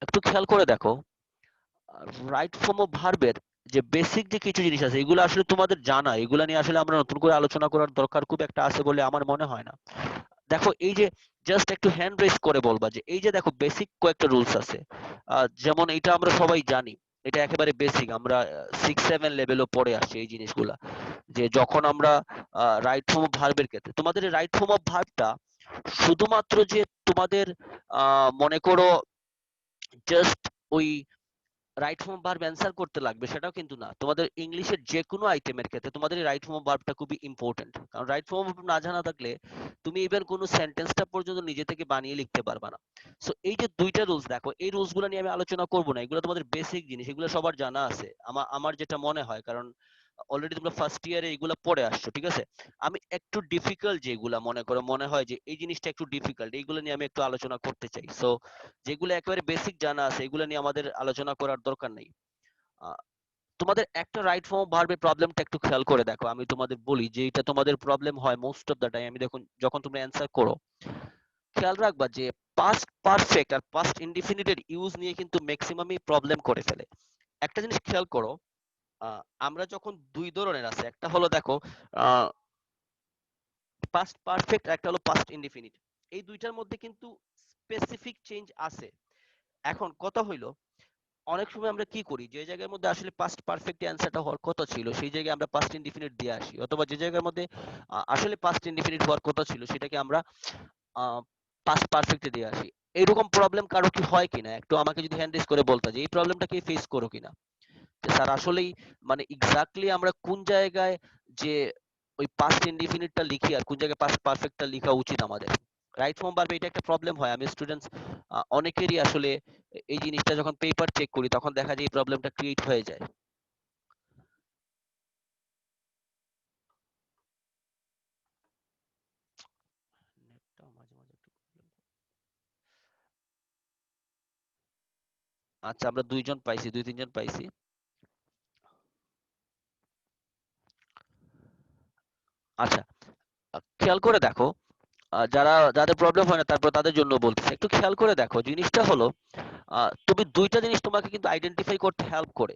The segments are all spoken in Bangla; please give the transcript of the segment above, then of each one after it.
একটু খেয়াল করে দেখো, রাইট ফর্ম অফ ভার্বের যে বেসিক যে কিছু জিনিস আছে এগুলো আসলে তোমাদের জানা, এগুলা নিয়ে আসলে আমরা নতুন করে আলোচনা করার দরকার খুব একটা আছে বলে আমার মনে হয় না। দেখো এই যে জাস্ট একটু হ্যান্ড রেজ করে বলবা যে এই যে দেখো বেসিক কয়েকটা রুলস আছে, যেমন এটা আমরা সবাই জানি, এটা একেবারে বেসিক, আমরা 6-7 লেভেলও পড়ে আসছি এই জিনিসগুলা, যে যখন আমরা রাইট ফর্ম অফ ভার্বের ক্ষেত্রে তোমাদের রাইট ফর্ম অফ ভার্বটা শুধুমাত্র যে তোমাদের মনে করো জাস্ট ওই রাইট ফর্ম ভার্ব অ্যান্সার করতে লাগবে সেটাও কিন্তু না, তোমাদের ইংলিশের যে কোনো আইটেমের ক্ষেত্রে তোমাদের এই রাইট ফর্ম ভার্বটা খুবই ইম্পর্টেন্ট, কারণ রাইট ফর্ম ভার্ব না জানা থাকলে তুমি ইভেন কোনো সেন্টেন্সটা পর্যন্ত নিজে থেকে বানিয়ে লিখতে পারবে না। সো এই যে দুইটা রুলস দেখো, এই রুলস গুলো নিয়ে আমি আলোচনা করব না, এগুলো তোমাদের বেসিক জিনিস, এগুলো সবার জানা আছে আমার আমার যেটা মনে হয়, কারণ অলরেডি তোমরা ফার্স্ট ইয়ারে এগুলো পড়ে আসছো, ঠিক আছে। আমি একটু ডিফিকাল্ট যেগুলা মনে করো মনে হয় যে এই জিনিসটা একটু ডিফিকাল্ট, এইগুলো নিয়ে আমি একটু আলোচনা করতে চাই। সো যেগুলো একেবারে বেসিক জানা আছে এগুলো নিয়ে আমাদের আলোচনা করার দরকার নেই। আহ, তোমাদের একটা রাইট ফর্ম অফ ভার্বের প্রবলেমটা একটু খেয়াল করে দেখো, আমি তোমাদের বলি যে এটা তোমাদের প্রবলেম হয় মোস্ট অফ দ্য টাইম, আমি দেখুন যখন তুমি অ্যান্সার করো খেয়াল রাখবা যে পাস্ট পারফেক্ট আর পাস্ট ইনডিফিনিটের ইউজ নিয়ে কিন্তু ম্যাক্সিমামই প্রবলেম করে ফেলে। একটা জিনিস খেয়াল করো, আমরা যখন দুই ধরনের আছে, একটা হলো দেখো পাস্ট পারফেক্ট, একটা হলো পাস্ট ইনডিফিনিট, এই দুইটার মধ্যে কিন্তু স্পেসিফিক চেঞ্জ আছে। এখন কথা হইলো অনেক সময় আমরা কি করি, যে জায়গার মধ্যে আসলে পাস্ট পারফেক্ট অ্যান্সারটা হওয়ার কথা ছিল সেই জায়গায় আমরা পাস্ট ইনডিফিনিট দিয়ে আসি, অথবা যে জায়গার মধ্যে আসলে পাস্ট ইনডিফিনিট হওয়ার কথা ছিল সেটাকে আমরা পাস্ট পারফেক্টে দিয়ে আসি। এইরকম প্রবলেম কারো কি হয় কিনা একটু আমাকে যদি হ্যান্ড রেজ করে বলতা যে এই প্রবলেমটা কি ফেস করো কিনা, যে স্যার আসলেই মানে এক্স্যাক্টলি আমরা কোন জায়গায় যে ওই পাস্ট ইনডিফিনিটটা লিখি আর কোন জায়গায় পাস্ট পারফেক্টটা লেখা উচিত আমাদের। রাইট ফর্ম ভার্বে এটা একটা প্রবলেম হয়, আমি স্টুডেন্টস অনেকেরই আসলে এই জিনিসটা যখন পেপার চেক করি তখন দেখা যায় এই প্রবলেমটা ক্রিয়েট হয়ে যায়। নেটটাও মাঝে মাঝে একটু problem করে। আচ্ছা আমরা দুইজন পাইছি, দুই তিনজন পাইছি। আচ্ছা, খেয়াল করে দেখো, যারা যাদের প্রবলেম হয় না তারপর তাদের জন্য বলতেছি, একটু খেয়াল করে দেখো জিনিসটা হলো তুমি দুইটা জিনিস তোমাকে কিন্তু আইডেন্টিফাই করতে হেল্প করে।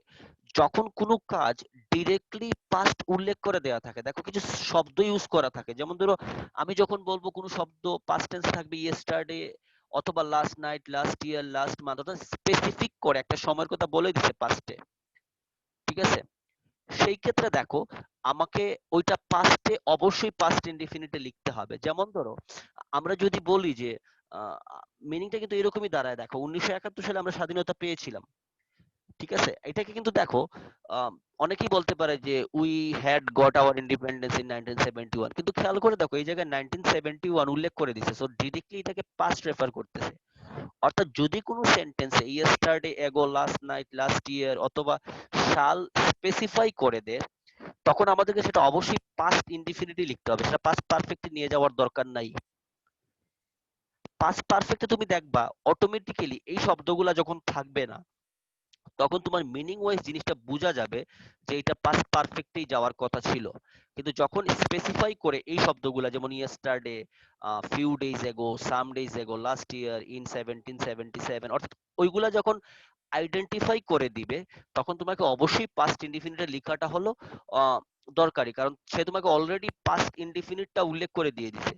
যখন কোনো কাজ ডিরেক্টলি পাস্ট উল্লেখ করে দেওয়া থাকে, দেখো কিছু শব্দ ইউজ করা থাকে, যেমন ধরো আমি যখন বলবো কোনো শব্দ পাস্ট টেন্স থাকবে ইয়েস্টারডে অথবা last night, last year, last month, অর্থাৎ স্পেসিফিক করে একটা সময়ের কথা বলে দিছে পাস্টে, ঠিক আছে। সেই ক্ষেত্রে দেখো আমাকে ওইটা পাস্টে অবশ্যই পাস্ট ইনডিফিনিটে লিখতে হবে। যেমন ধরো আমরা যদি বলি যে মিনিংটা কিন্তু এরকমই দাঁড়ায়, দেখো 1971 সালে আমরা স্বাধীনতা পেয়েছিলাম, ঠিক আছে। এটাকে কিন্তু দেখো আম, অনেকেই বলতে পারে যে we had got hour independence in 1971, কিন্তু খেয়াল করে দেখো এই জায়গায় 1971 উল্লেখ করে দিছে, সো ডিরেক্টলি এটাকে পাস্ট রেফার করতেছে। অর্থাৎ যদি কোনো সেন্টেন্সে yesterday, ago, last night, last ইয়ার অথবা সাল স্পেসিফাই করে দেয় তখন আমাদেরকে সেটা অবশ্যই পাস্ট ইনডিফিনিটই লিখতে হবে, সেটা পাস্ট পারফেক্টে নিয়ে যাওয়ার দরকার নাই। পাস্ট পারফেক্টে তুমি দেখবা অটোমেটিক্যালি এই শব্দগুলা যখন থাকবে না তখন তোমার মিনিং ওয়াইজ জিনিসটা বোঝা যাবে যে এটা পাস্ট পারফেক্টেই যাওয়ার কথা ছিল। কিন্তু যখন স্পেসিফাই করে এই শব্দগুলা যেমন yesterday, few days ago, some days ago, last year, in 1777, অর্থাৎ ওইগুলা যখন আইডেন্টিফাই করে দিবে তখন তোমাকে অবশ্যই পাস্ট ইনডিফিনিটে লেখাটা হলো আহ, দরকারি, কারণ সে তোমাকে অলরেডি পাস্ট ইনডিফিনিটটা উল্লেখ করে দিয়ে দিছে।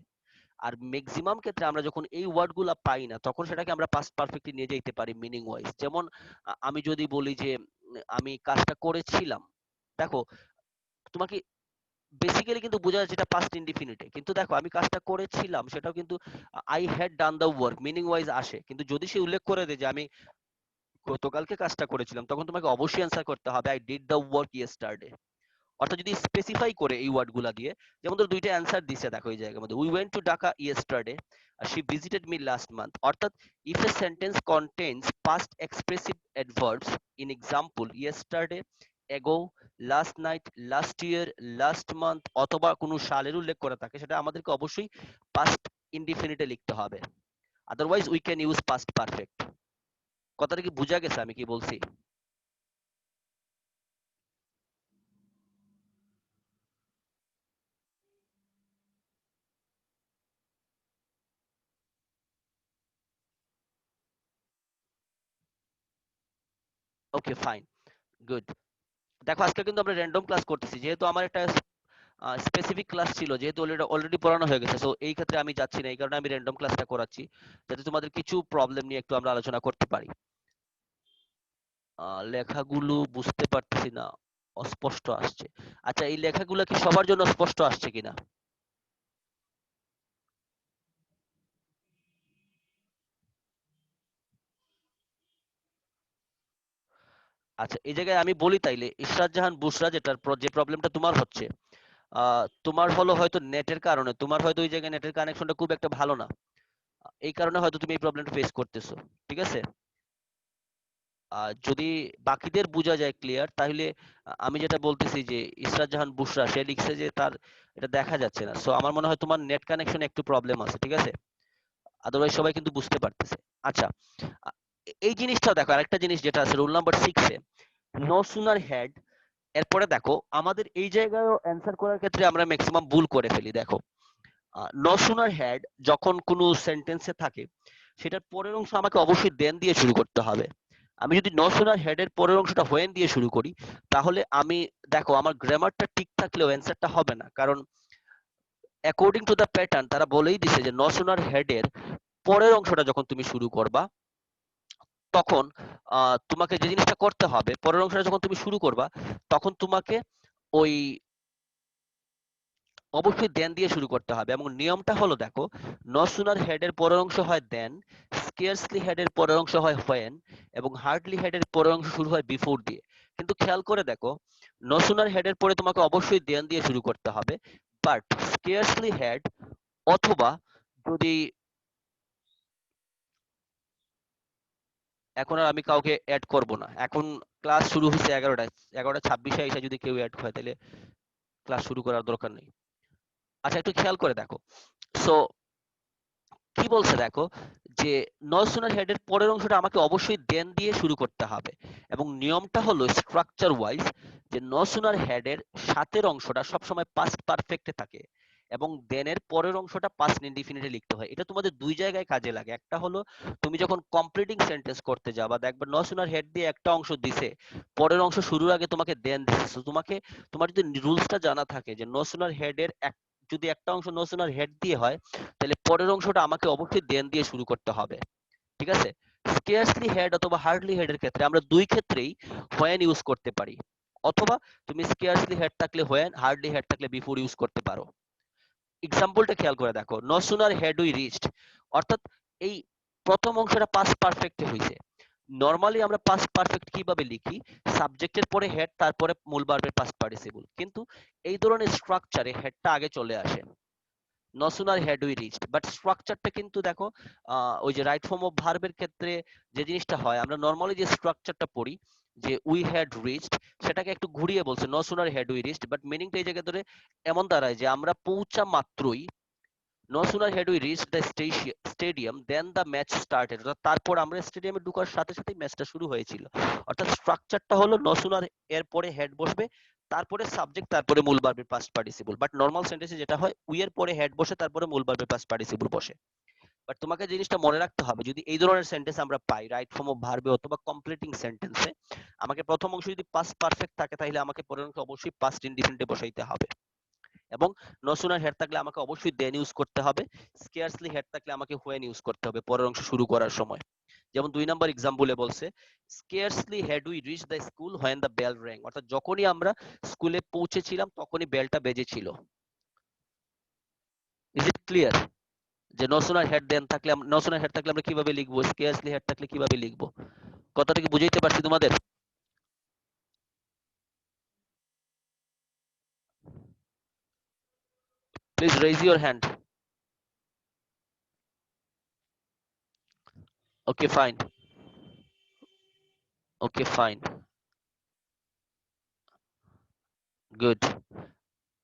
আর ম্যাক্সিমাম ক্ষেত্রে আমরা যখন এই ওয়ার্ড গুলা পাই না তখন সেটাকে আমরা পাস্ট পারফেক্টলি নিয়ে যেতে পারি মিনিং ওয়াইজ। যেমন আমি যদি বলি যে আমি কাজটা করেছিলাম, দেখো তোমাকে বেসিক্যালি কিন্তু বোঝা যাচ্ছে এটা পাস্ট ইনডিফিনিটে, কিন্তু দেখো আমি কাজটা করেছিলাম সেটাও কিন্তু I had done the work meaning wise আসে, কিন্তু যদি সে উল্লেখ করে দেয় যে আমি গতকালকে কাজটা করেছিলাম তখন তোমাকে অবশ্যই অ্যান্সার করতে হবে I did the work yesterday. অর্থাৎ যদি স্পেসিফাই করে এই ওয়ার্ড গুলা দিয়ে, যেমন ধরো দুইটা অ্যান্সার দিছে দেখো এই জায়গার মধ্যে, we went to Dhaka yesterday, she visited me last month, অর্থাৎ if a sentence contains past expressive adverbs in example yesterday, ago, last night, last year, last month অথবা কোনো সালের উল্লেখ করা থাকে সেটা আমাদেরকে অবশ্যই পাস্ট ইনডিফিনিটে লিখতে হবে, otherwise we can use past perfect. কথাটা কি বোঝা গেছে আমি কি বলছি? Okay fine, good. দেখো আজকে কিন্তু আমরা র্যান্ডম ক্লাস করতেছি, যেহেতু আমার একটা স্পেসিফিক ক্লাস ছিল, যেহেতু অলরেডি পড়ানো হয়ে গেছে, সো এই ক্ষেত্রে আমি যাচ্ছি না, এই কারণে আমি র্যান্ডম ক্লাসটা করাচ্ছি, যাতে তোমাদের কিছু প্রবলেম নিয়ে একটু আমরা আলোচনা করতে পারি। লেখাগুলো বুঝতে পারতেছি না, অস্পষ্ট আসছে। আচ্ছা, এই লেখাগুলো কি সবার জন্য স্পষ্ট আসছে কিনা? আচ্ছা, এই জায়গায় আমি বলি তাইলে, ইশরাত জাহান বুশরা, যে প্রবলেমটা তোমার হচ্ছে, তোমার হলো হয়তো নেটের কারণে, তোমার হয়তো ওই জায়গায় নেটের কানেকশনটা খুব একটা ভালো না, এই কারণে হয়তো তুমি এই প্রবলেমটা ফেস করতেছো। ঠিক আছে, যদি বাকিদের বোঝা যায় ক্লিয়ার, তাহলে আমি যেটা বলতেছি যে ইসরাত জাহান বুশরা সে লিখছে যে তার এটা দেখা যাচ্ছে না, সো আমার মনে হয় তোমার নেট কানেকশনে একটু প্রবলেম আছে। ঠিক আছে, আদারওয়াইজ সবাই কিন্তু বুঝতে পারতেছে। আচ্ছা, আ, এই জিনিসটাও দেখো, আরেকটা জিনিস যেটা আছে রুল নাম্বার 6 এ, নো সুনার হ্যাড, এরপরে দেখো আমাদের এই জায়গায় অ্যান্সার করার ক্ষেত্রে আমরা ম্যাক্সিমাম ভুল করে ফেলি। দেখো, নো সুনার হ্যাড যখন কোনো সেন্টেন্সে থাকে, সেটার পরের অংশ আমাকে অবশ্যই দেন দিয়ে শুরু করতে হবে। আমি যদি নো সুনার হেড এর পরের অংশটা হোয়েন দিয়ে শুরু করি, তাহলে আমি, দেখো আমার গ্রামারটা ঠিক থাকলেও অ্যান্সারটা হবে না, কারণ অ্যাকর্ডিং টু দ্য প্যাটার্ন তারা বলেই দিছে যে নো সুনার হেড এর পরের অংশটা যখন তুমি শুরু করবা, তখন তোমাকে যে জিনিসটা করতে হবে, পরের অংশটা যখন তুমি শুরু করবা, তখন তোমাকে ওই অবশ্যই দেন দিয়ে শুরু করতে হবে। এবং নিয়মটা হলো, দেখো, নো সুনার হেড এর পরের অংশ হয় দেন, স্কেয়ারসলি হেড এর পরের অংশ হয় হোয়েন, এবং হার্ডলি হেড এর পরের অংশ শুরু হয় বিফোর দিয়ে। কিন্তু খেয়াল করে দেখো, নো সুনার হেড এর পরে তোমাকে অবশ্যই দেন দিয়ে শুরু করতে হবে, বাট স্কেয়ারসলি হেড, অথবা যদি, এখন আর আমি কাউকে অ্যাড করব না, এখন ক্লাস শুরু হচ্ছে 11টায়, 11:26 এসে যদি কেউ অ্যাড হয় তাহলে ক্লাস শুরু করার দরকার নেই। আচ্ছা, একটু খেয়াল করে দেখো, সো কি বলছে দেখো, যে নো সুনার হেড এর পরের অংশটা আমাকে অবশ্যই দেন দিয়ে শুরু করতে হবে, এবং নিয়মটা হলো স্ট্রাকচার ওয়াইজ, যে নো সুনার হেড এর সাথের অংশটা সবসময় পাস্ট পারফেক্টে থাকে, এবং দেন এর পরের অংশটা পাস্ট ইনডিফিনিটে লিখতে হয়। এটা তোমাদের দুই জায়গায় কাজে লাগে। একটা হলো তুমি যখন কমপ্লিটিং সেন্টেন্স করতে যাবা, দেখবা নো সুনার হেড দিয়ে একটা অংশ দিছে, পরের অংশ শুরুর আগে তোমাকে দেন দিছে, So তোমাকে, তোমার যদি রুলসটা জানা থাকে যে নো সুনার হেড এর যদি একটা অংশ নো সুনার হেড দিয়ে হয়, তাহলে পরের অংশটা আমাকে অবশ্যই দেন দিয়ে শুরু করতে হবে। ঠিক আছে, স্কেয়ারসলি হেড অথবা হার্ডলি হেড এর ক্ষেত্রে আমরা দুই ক্ষেত্রেই হোয়েন ইউজ করতে পারি, অথবা তুমি স্কেয়ারসলি হেড থাকলে হোয়েন, হার্ডলি হেড থাকলে বিফোর ইউজ করতে পারো। এক্সাম্পলটা খেয়াল করে দেখো, no sooner had we reached, অর্থাৎ এই প্রথম অংশটা পাস্ট পারফেক্টে হয়েছে। নরমালি আমরা পাস্ট পারফেক্ট কিভাবে লিখি, সাবজেক্টের পরে হেড, তারপরে মূল ভার্বের পাস্ট পার্টিসিপল, কিন্তু এই ধরনের স্ট্রাকচারে হেডটা আগে চলে আসে, no sooner had we reached, but স্ট্রাকচারটা কিন্তু দেখো, ওই যে রাইট ফর্ম অফ ভার্বের ক্ষেত্রে যে জিনিসটা হয়, আমরা নরমালি যে স্ট্রাকচারটা পড়ি যে উই হ্যাড রিচড, সেটাকে একটু ঘুরিয়ে বলছে no sooner had we reached, but মিনিংটা এই জায়গায় ধরে এমন দাঁড়ায় যে আমরা পৌঁছা মাত্রই, no sooner had we reached the stadium then the match started, অর্থাৎ তারপর আমরা স্টেডিয়ামে ঢোকার সাথে সাথে ম্যাচটা শুরু হয়েছিল। অর্থাৎ স্ট্রাকচারটা হলো নো সুনার এর পরে হেড বসবে, তারপরে সাবজেক্ট, তারপরে মূল ভার্বের পাস্ট পার্টিসিপল, বাট নরমাল সেন্টেন্সে যেটা হয় উই এর পরে হেড বসে, তারপরে মূল ভার্বের পাস্ট পার্টিসিপল বসে। বাট তোমাকে জিনিসটা মনে রাখতে হবে, যদি এই ধরনের সেন্টেন্স আমরা পাই রাইট ফর্ম অফ ভার্বে অথবা কমপ্লিটিং সেন্টেন্সে, আমাকে প্রথম অংশ যদি পাস্ট পারফেক্ট থাকে, তাহলে আমাকে পরের অংশ অবশ্যই পাস্ট ইনডিফিনিটে বসাইতে হবে, এবং নো সুনার হেড থাকলে আমাকে অবশ্যই দেন ইউজ করতে হবে, স্কেয়ারসলি হেড থাকলে আমাকে হোয়েন ইউজ করতে হবে পরের অংশ শুরু করার সময়। যেমন 2 নম্বর এক্সাম্পলে বলছে, scarcely had we reach the school when the bell rang, অর্থাৎ যখনই আমরা স্কুলে পৌঁছেছিলাম তখনই বেলটা বেজেছিল। ইজ ইট ক্লিয়ার যে নো সুনার হেড দেন থাকলে, নো সুনার হেড থাকলে আমরা কিভাবে লিখবো, স্কেয়ারসলি হেড থাকলে কিভাবে লিখবো? কথাটা কি বুঝাইতে পারছি তোমাদের? Please raise your hand. Okay fine, okay fine, good.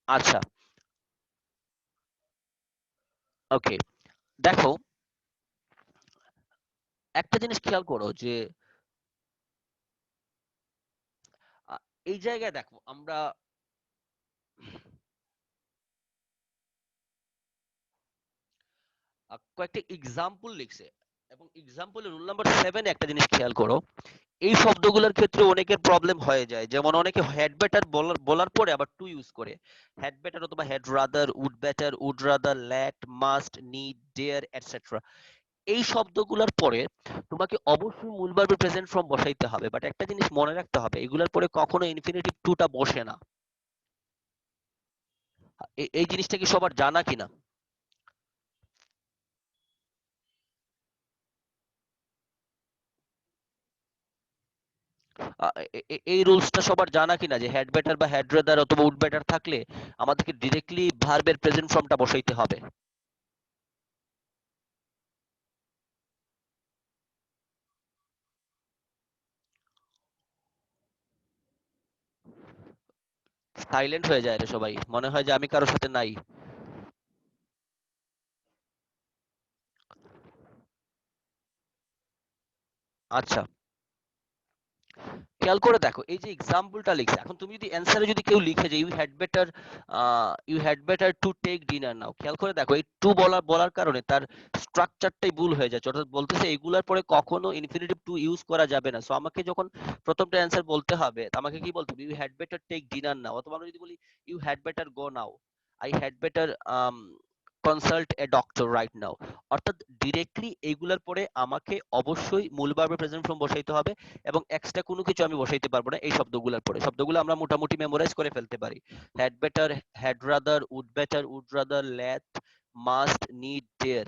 আচ্ছা, ওকে, দেখো একটা জিনিস খেয়াল করো যে আ, এই জায়গায় দেখো আমরা কয়েকটা এক্সাম্পল লিখছে, এবং এক্সাম্পলের রুল নাম্বার 7 একটা জিনিস খেয়াল করো, এই শব্দগুলোর ক্ষেত্রে অনেকের প্রবলেম হয়ে যায়, যেমন অনেকে হ্যাড বেটার বলার পরে আবার টু ইউজ করে। হ্যাড বেটার অথবা had rather, would rather, let, must, need, dare et cetera. এই শব্দগুলোর পরে তোমাকে অবশ্যই মূল ভার্বের প্রেজেন্ট ফর্ম বসাইতে হবে, বাট একটা জিনিস মনে রাখতে হবে, এগুলোর পরে কখনো ইনফিনিটিভ টুটা বসে না। এই জিনিসটা কি সবার জানা কিনা? এই রুলসটা সবার জানা কিনা যে হেড বেটার বা হেড রেদার অথবা উড বেটার থাকলে আমাদেরকে ডিরেক্টলি ভার্বের প্রেজেন্ট ফর্মটা বসাইতে হবে। সাইলেন্ট হয়ে যায় রে সবাই, মনে হয় যে আমি কারোর সাথে নাই। আচ্ছা, খেয়াল করে দেখো, এই যে এক্সাম্পলটা লিখছে, এখন তুমি যদি অ্যান্সারে যদি কেউ লিখে যে you had better to take dinner now, খেয়াল করে দেখো এই টু বলার কারণে তার স্ট্রাকচারটাই ভুল হয়ে যাচ্ছে, অর্থাৎ বলতেছে এগুলার পরে কখনো ইনফিনিটিভ টু ইউজ করা যাবে না। সো আমাকে যখন প্রথমটা অ্যান্সার বলতে হবে, আমাকে কি বলতে হবে? You had better take dinner now, অথবা আমরা যদি বলি you had better go now, I had better consult a doctor right now. অর্থাৎ ডিরেক্টলি এইগুলার পরে আমাকে অবশ্যই মূল ভার্বের প্রেজেন্ট ফর্ম বসাইতে হবে, এবং এক্সট্রা কোনো কিছু আমি বসাইতে পারবো না এই শব্দগুলোর পরে। শব্দগুলো আমরা মোটামুটি মেমোরাইজ করে ফেলতে পারি। Had better, had rather, would rather, let, must, need, dare.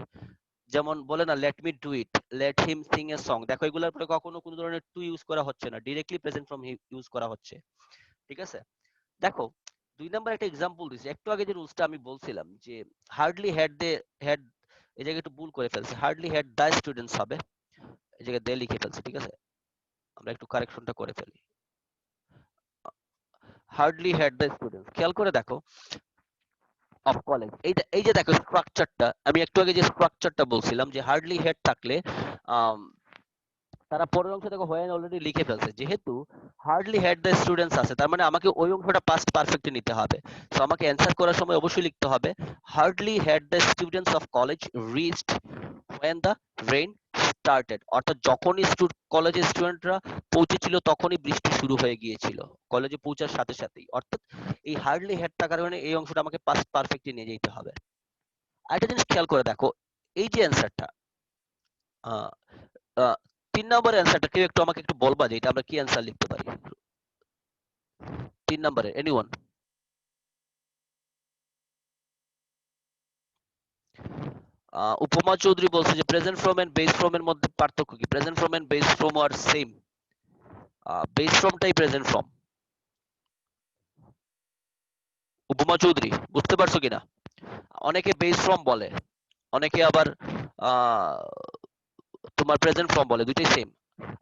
যেমন বলে না, let me do it, let him sing a song, দেখো এগুলোর পরে কখনো কোনো ধরনের টু ইউজ করা হচ্ছে না, ডিরেক্টলি প্রেজেন্ট ফর্ম ইউজ করা হচ্ছে। ঠিক আছে, দেখো 2 নাম্বার একটা এক্সাম্পল দিছি একটু আগে, যে রুলসটা আমি বলছিলাম যে হার্ডলি হ্যাড, এই জায়গায় একটু ভুল করে ফেলছি, হার্ডলি হ্যাড দ্য স্টুডেন্টস হবে, এই জায়গায় দে লিখে ফেলছি। ঠিক আছে, আমরা একটু কারেকশনটা করে ফেলি। হার্ডলি হ্যাড দ্য স্টুডেন্টস, খেয়াল করে দেখো, অফ কলেজ, এই যে দেখো স্ট্রাকচারটা, আমি একটু আগে যে স্ট্রাকচারটা বলছিলাম যে হার্ডলি হ্যাড থাকলে আম, তারা পরের অংশ দেখো হয়ে অলরেডি লিখে ফেলছে, যেহেতু হার্ডলি হ্যাড দ্য স্টুডেন্টস আছে, তার মানে আমাকে ওই অংশটা পাস্ট পারফেক্টে নিতে হবে। সো আমাকে অ্যান্সার করার সময় অবশ্যই লিখতে হবে hardly had the students of college reached when the rain started, অর্থাৎ যখনই কলেজের স্টুডেন্টরা পৌঁছেছিল তখনই বৃষ্টি শুরু হয়ে গিয়েছিল, কলেজে পৌঁছার সাথে সাথেই। অর্থাৎ এই হার্ডলি হ্যাড থাকার কারণে এই অংশটা আমাকে পাস্ট পারফেক্টে নিয়ে যেতে হবে। আরেকটা জিনিস খেয়াল করে দেখো, এই যে অ্যান্সারটা, 3 নম্বরের অ্যান্সারটা কেউ একটু আমাকে একটু বলবা যে এটা আমরা কি অ্যান্সার লিখতে পারি? 3 নম্বরে এনিওয়ান? উপমা চৌধুরী বলছে যে present form and base form এর মধ্যে পার্থক্য কি? Present form and base form are same, base ফর্মটাই প্রেজেন্ট ফর্ম। উপমা চৌধুরী বুঝতে পারছো কিনা? অনেকে বেস ফর্ম বলে, অনেকে আবার আহ, তোমার প্রেজেন্ট ফর্ম বলে, দুইটাই সেম।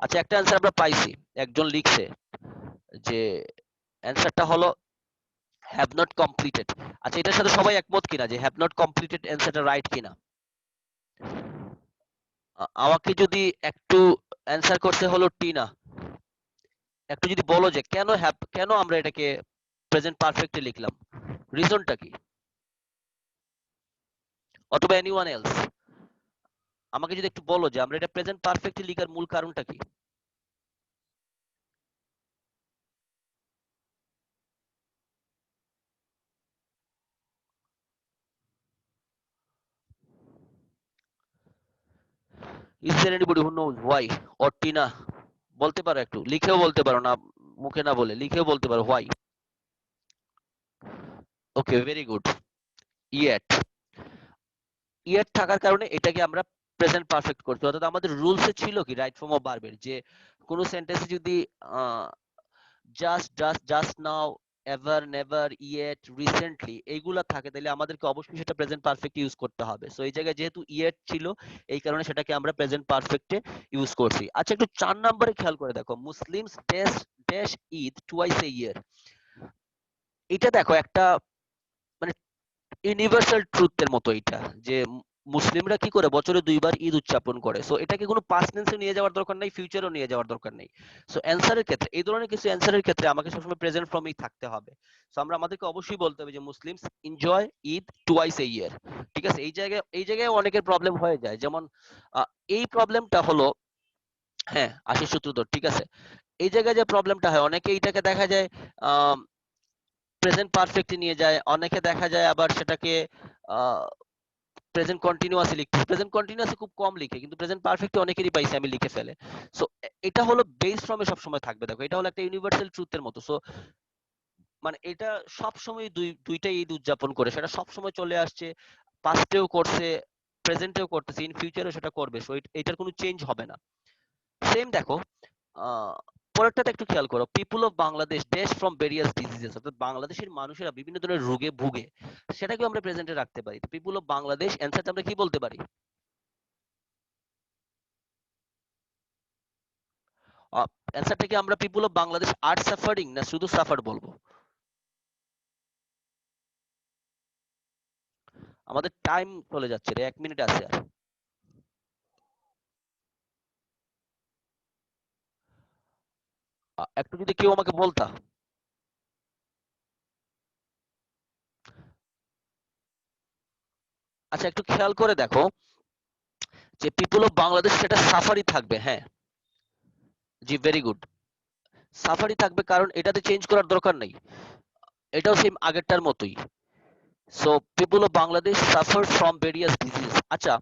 আচ্ছা, একটা অ্যান্সার আমরা পাইছি, একজন লিখছে যে অ্যান্সারটা হলো হ্যাভ নট কমপ্লিটেড। আচ্ছা, এটার সাথে সবাই একমত কিনা যে হ্যাভ নট কমপ্লিটেড অ্যান্সারটা রাইট কিনা? আমাকে যদি একটু অ্যান্সার করতে হলো টিনা, একটু যদি বলো যে কেন আমরা এটাকে প্রেজেন্ট পারফেক্টে লিখলাম, রিজনটা কি? অথবা এনিওয়ান এলস, আমাকে যদি একটু বলো যে আমরা এটা প্রেজেন্ট পারফেক্টলি লিখার মূল কারণটা কি? Is there anybody who knows why? Or Tina বলতে পারো, একটু লিখেও বলতে পারো, না মুখে না বলে লিখেও বলতে পারো why. Okay, very good. Yet, yet থাকার কারণে এটাকে আমরা প্রেজেন্ট পারফেক্ট করতে, অর্থাৎ আমাদের রুলসে ছিল কি রাইট ফর্ম অফ ভার্বের, যে কোনো সেন্টেন্সে যদি just now, ever, never, yet, recently এইগুলা থাকে, তাহলে আমাদেরকে অবশ্যই সেটা প্রেজেন্ট পারফেক্ট ইউজ করতে হবে। সো এই জায়গায় যেহেতু ইয়েট ছিল, এই কারণে সেটাকে আমরা প্রেজেন্ট পারফেক্টে ইউজ করছি। আচ্ছা, একটু 4 নম্বরে খেয়াল করে দেখো, Muslims dash dash Eid twice a year. এটা দেখো একটা মানে ইউনিভার্সাল ট্রুথের মতো, এটা যে মুসলিমরা কি করে বছরে 2 বার ঈদ উদযাপন করে। সো এটাকে কোনো পাস্ট টেন্সে নিয়ে যাওয়ার দরকার নাই, ফিউচারও নিয়ে যাওয়ার দরকার নেই। সো অ্যান্সারের ক্ষেত্রে, এই ধরনের কিছু অ্যান্সারের ক্ষেত্রে আমাকে সবসময় প্রেজেন্ট ফর্মেই থাকতে হবে। সো আমাদেরকে অবশ্যই বলতে হবে যে Muslims enjoy Eid twice a ইয়ার। ঠিক আছে, এই জায়গায় অনেকের প্রবলেম হয়ে যায়, যেমন এই প্রবলেমটা হলো হ্যাঁ, আশিস সূত্রধর, ঠিক আছে। এই জায়গায় যে প্রবলেমটা হয়, অনেকে এইটাকে দেখা যায় প্রেজেন্ট পারফেক্টে নিয়ে যায়, অনেকে দেখা যায় আবার সেটাকে প্রেজেন্ট কন্টিনিউয়াসলি লিখতে, প্রেজেন্ট কন্টিনিউয়াসলি খুব কম লিখে, কিন্তু প্রেজেন্ট পারফেক্টে অনেকেরই পাইছে আমি লিখে ফেলে। সো এটা হলো বেস ফর্মে সবসময় থাকবে, দেখো এটা হলো একটা ইউনিভার্সাল ট্রুথের মতো। সো মানে এটা সবসময় দুইটাই ঈদ উদযাপন করে, সেটা সবসময় চলে আসছে, পাস্টেও করছে, প্রেজেন্টেও করতেছে, ইন ফিউচারও সেটা করবে। সো এটার কোনো চেঞ্জ হবে না। সেম দেখো, পরেরটাতে একটু খেয়াল করো, people of Bangladesh dash from various diseases, অর্থাৎ বাংলাদেশের মানুষেরা বিভিন্ন ধরনের রোগে ভুগে, সেটাকেও আমরা প্রেজেন্টে রাখতে পারি। পিপল অফ বাংলাদেশ অ্যান্সারটা আমরা কি বলতে পারি? অ্যান্সারটা কি আমরা people of Bangladesh are suffering, না শুধু সাফার বলবো? আমাদের টাইম চলে যাচ্ছে রে, 1 মিনিট আছে আর। একটু যদি কেউ আমাকে বলতা। আচ্ছা, একটু খেয়াল করে দেখো যে পিপল অফ বাংলাদেশ সেটা সাফারি থাকবে, হ্যাঁ। জি, ভেরি গুড। সাফারি থাকবে কারণ এটাতে চেঞ্জ করার দরকার নেই, এটাও সেম আগেরটার মতোই। So people of Bangladesh suffer from various disease. আচ্ছা,